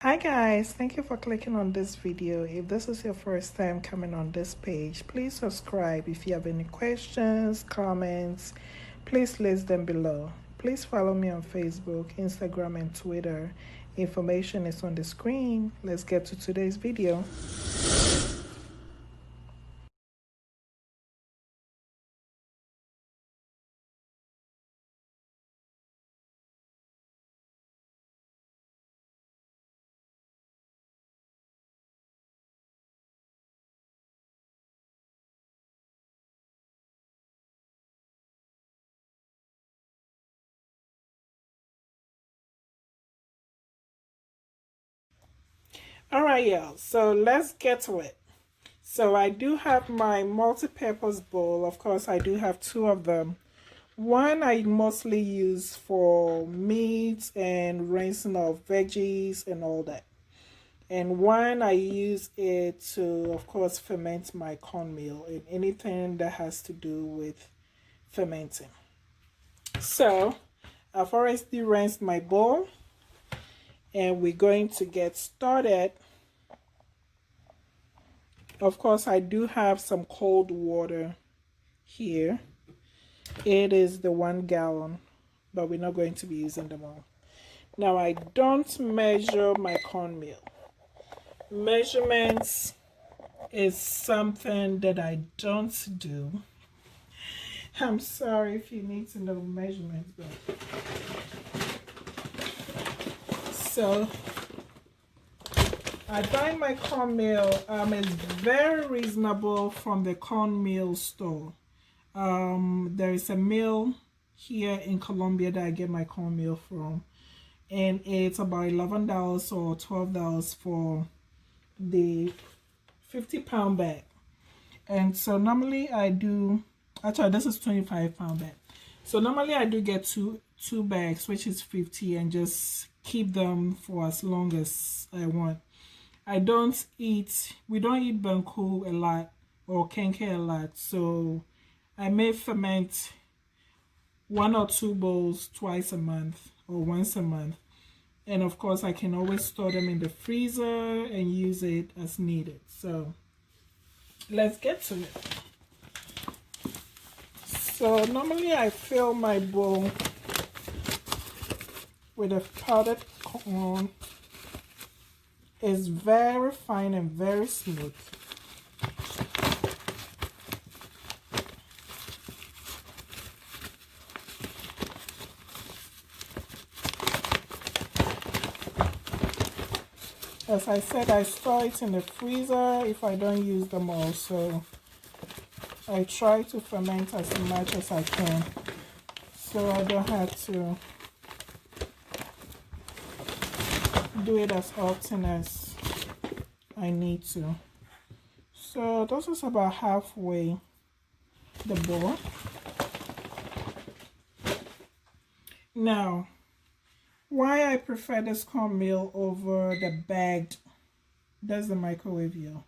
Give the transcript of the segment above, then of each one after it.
Hi guys, thank you for clicking on this video. If this is your first time coming on this page, please subscribe. If you have any questions, comments, please list them below. Please follow me on Facebook, Instagram, and Twitter. Information is on the screen. Let's get to today's video. All right, y'all. So let's get to it. So I do have my multi-purpose bowl. Of course, I do have two of them. One I mostly use for meats and rinsing of veggies and all that. And one I use it to, of course, ferment my cornmeal and anything that has to do with fermenting. So I've already rinsed my bowl and we're going to get started. Of course, I do have some cold water here. It is the 1 gallon, but we're not going to be using them all. Now, I don't measure my cornmeal. Measurements is something that I don't do. I'm sorry if you need to know measurements, but so I buy my cornmeal. It's very reasonable from the cornmeal store. There is a mill here in Colombia that I get my cornmeal from, and it's about $11 or $12 for the 50-pound bag. And so normally I do, actually this is 25-pound bag. So normally I do get two bags, which is 50, and just keep them for as long as I want. We don't eat Banku a lot or Kenke a lot, so I may ferment 1 or 2 bowls twice a month or once a month. And of course I can always store them in the freezer and use it as needed. So let's get to it. So normally I fill my bowl with a powdered corn. It's very fine and very smooth. As I said, I store it in the freezer if I don't use them all, so I try to ferment as much as I can so I don't have to do it as often as I need to. So this is about halfway the bowl. Now, why I prefer this cornmeal over the bagged, that's the microwave here,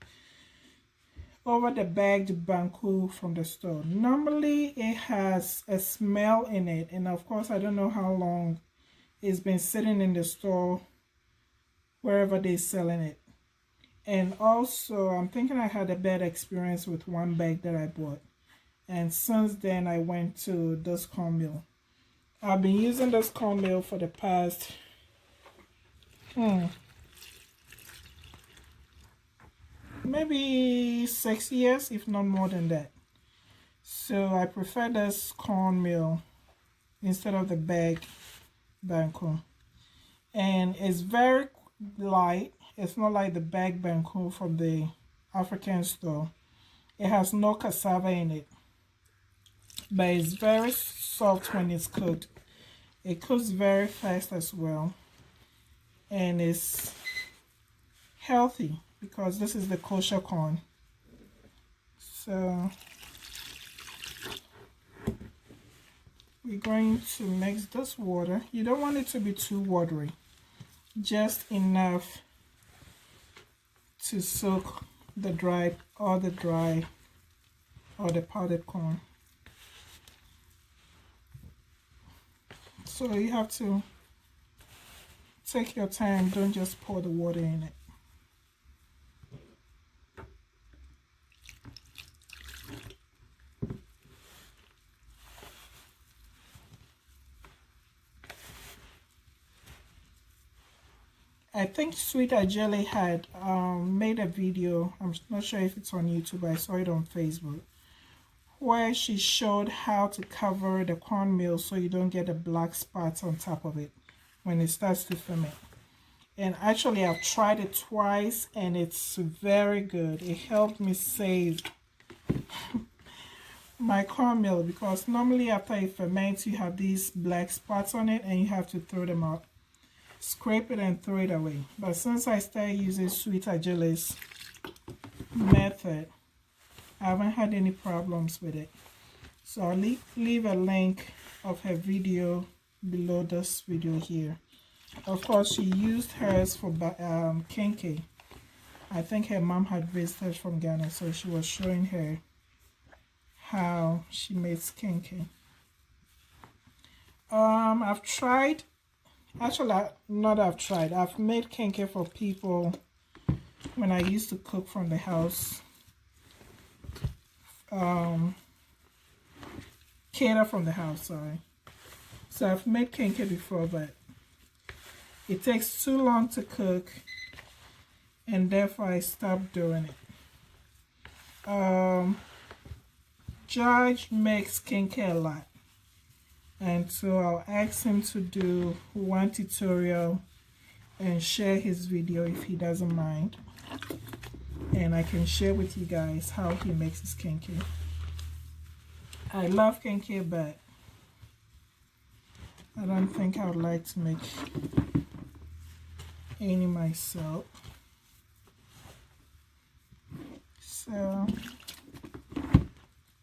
over the bagged Banku from the store. Normally it has a smell in it, and of course I don't know how long it's been sitting in the store wherever they're selling it. And also I'm thinking I had a bad experience with one bag that I bought, and since then I went to this cornmeal. I've been using this cornmeal for the past maybe 6 years, if not more than that. So I prefer this cornmeal instead of the bag Banku. And it's very light. It's not like the bag Banku from the African store. It has no cassava in it, but it's very soft when it's cooked. It cooks very fast as well, and it's healthy because this is the kosher corn. So we're going to mix this water. You don't want it to be too watery, just enough to soak the powdered corn. So you have to take your time. Don't just pour the water in it. I think Sweet Ajele had made a video. I'm not sure if it's on YouTube. I saw it on Facebook, where she showed how to cover the cornmeal so you don't get the black spots on top of it when it starts to ferment. And actually, I've tried it twice and it's very good. It helped me save my cornmeal, because normally after it ferments, you have these black spots on it and you have to throw them out. Scrape it and throw it away. But since I started using Sweet Ajele's method, I haven't had any problems with it. So I'll leave a link of her video below this video here. Of course, she used hers for kenkey. I think her mom had visited from Ghana, so she was showing her how she makes kenkey. I've tried, actually I've made kenkey for people when I used to cook from the house. Cater from the house, sorry. So I've made kenkey before, but it takes too long to cook, and therefore I stopped doing it. George makes kenkey a lot, and so I'll ask him to do one tutorial and share his video if he doesn't mind, and I can share with you guys how he makes his kenkey. I love kenkey, but I don't think I would like to make any myself. So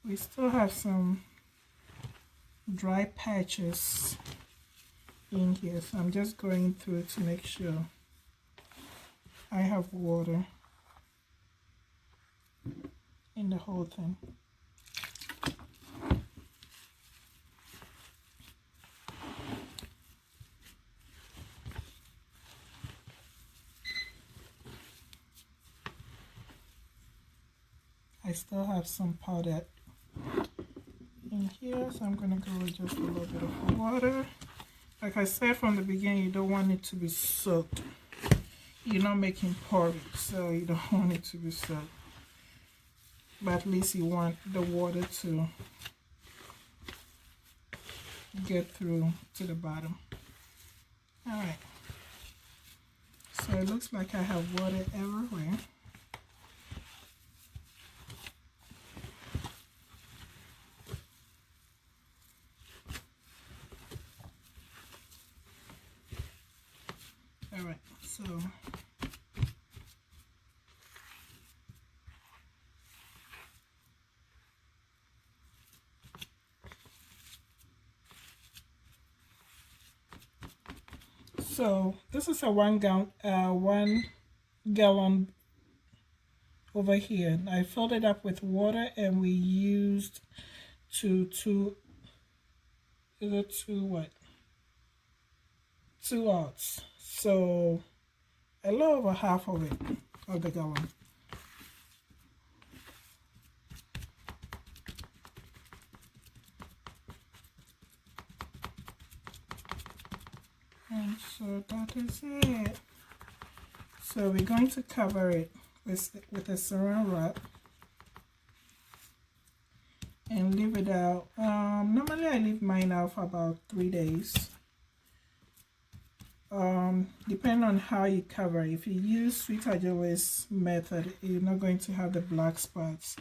we still have some dry patches in here, so I'm just going through to make sure I have water in the whole thing. I still have some powder in here, so I'm gonna go with just a little bit of water. Like I said from the beginning, you don't want it to be soaked. You're not making porridge, so you don't want it to be soaked. But at least you want the water to get through to the bottom. Alright. So it looks like I have water everywhere. Alright, so this is a 1 gallon over here. I filled it up with water, and we used two ounces. So a little over half of it, of the gallon. And so that is it. So we're going to cover it with a saran wrap and leave it out. Normally I leave mine out for about 3 days. Depending on how you cover. If you use Sweet Ajele's method, you're not going to have the black spots.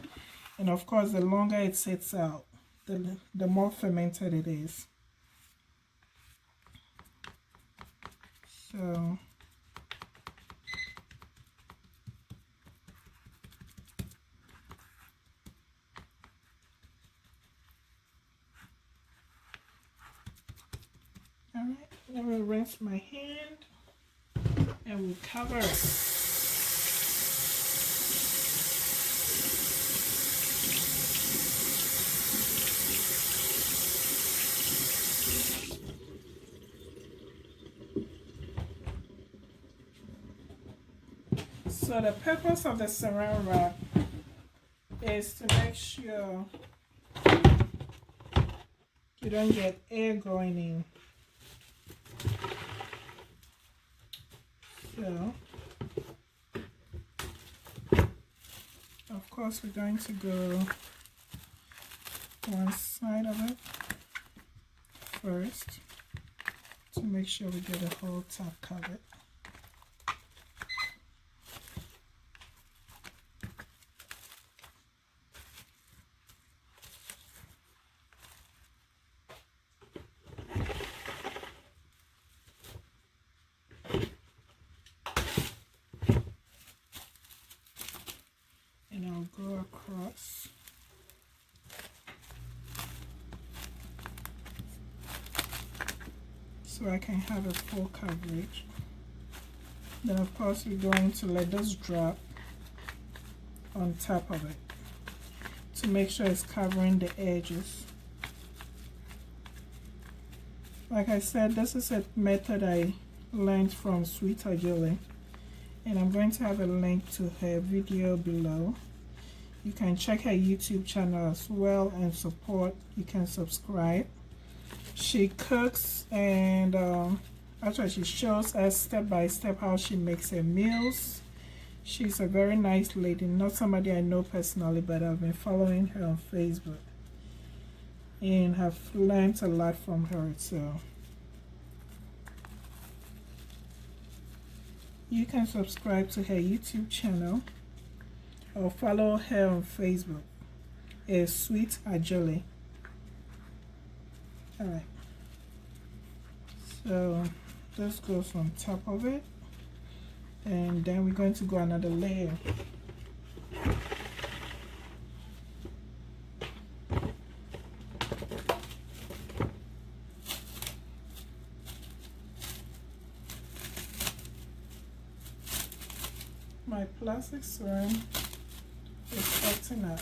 And of course, the longer it sits out, the more fermented it is. So alright, let me rinse my hand and we'll cover it. So the purpose of the saran wrap is to make sure you don't get air going in. So, of course, we're going to go one side of it first to make sure we get the whole top covered. And I'll go across. So I can have a full coverage. Then of course we're going to let this drop on top of it to make sure it's covering the edges. Like I said, this is a method I learned from Sweet Ajole, and I'm going to have a link to her video below. You can check her YouTube channel as well and support. You can subscribe. She cooks and actually she shows us step by step how she makes her meals. She's a very nice lady, not somebody I know personally, but I've been following her on Facebook and have learned a lot from her. So you can subscribe to her YouTube channel or follow her on Facebook. It's Sweet Ajole. Alright, so this goes on top of it, and then we're going to go another layer. My plastic saran is cutting up,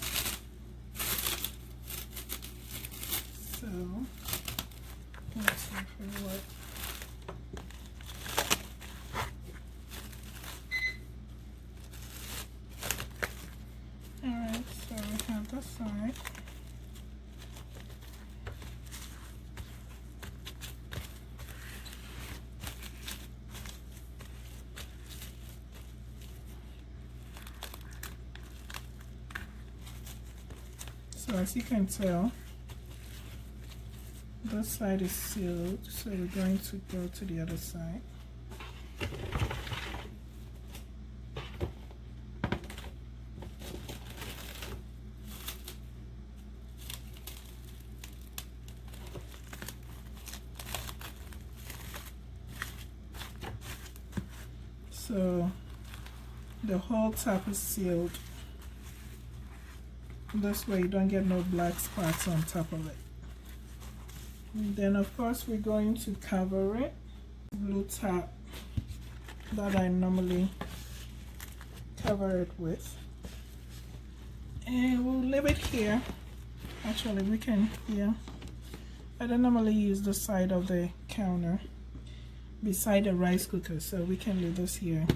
so let's see if it works. Alright, so we have this side. So as you can tell, this side is sealed, so we're going to go to the other side. So the whole top is sealed. This way you don't get no black spots on top of it. And then of course we're going to cover it. Blue top that I normally cover it with. And we'll leave it here. Actually we can, yeah. I don't normally use the side of the counter beside the rice cooker, so we can leave this here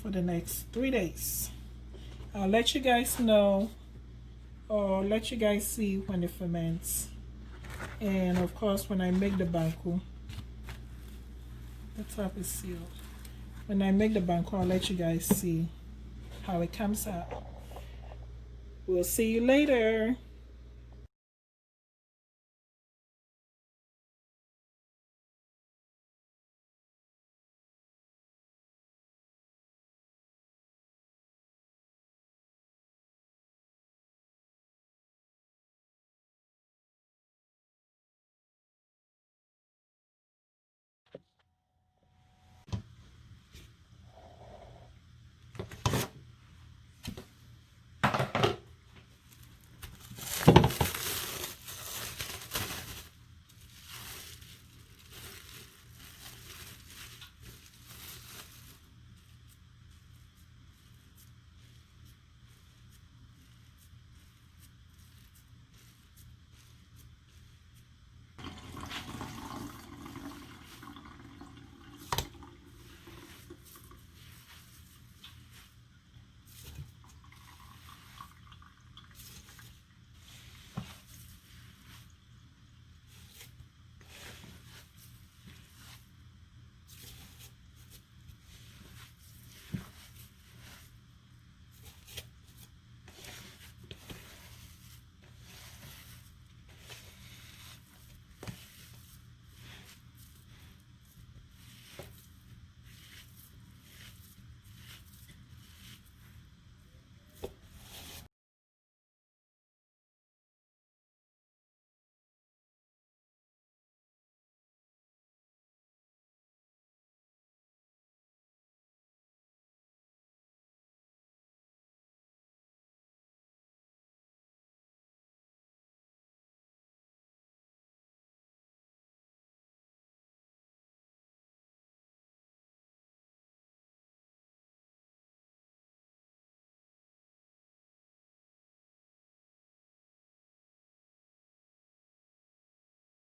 for the next 3 days. I'll let you guys know, or let you guys see when it ferments. And of course when I make the banku, the top is sealed. When I make the banku, I'll let you guys see how it comes out. We'll see you later.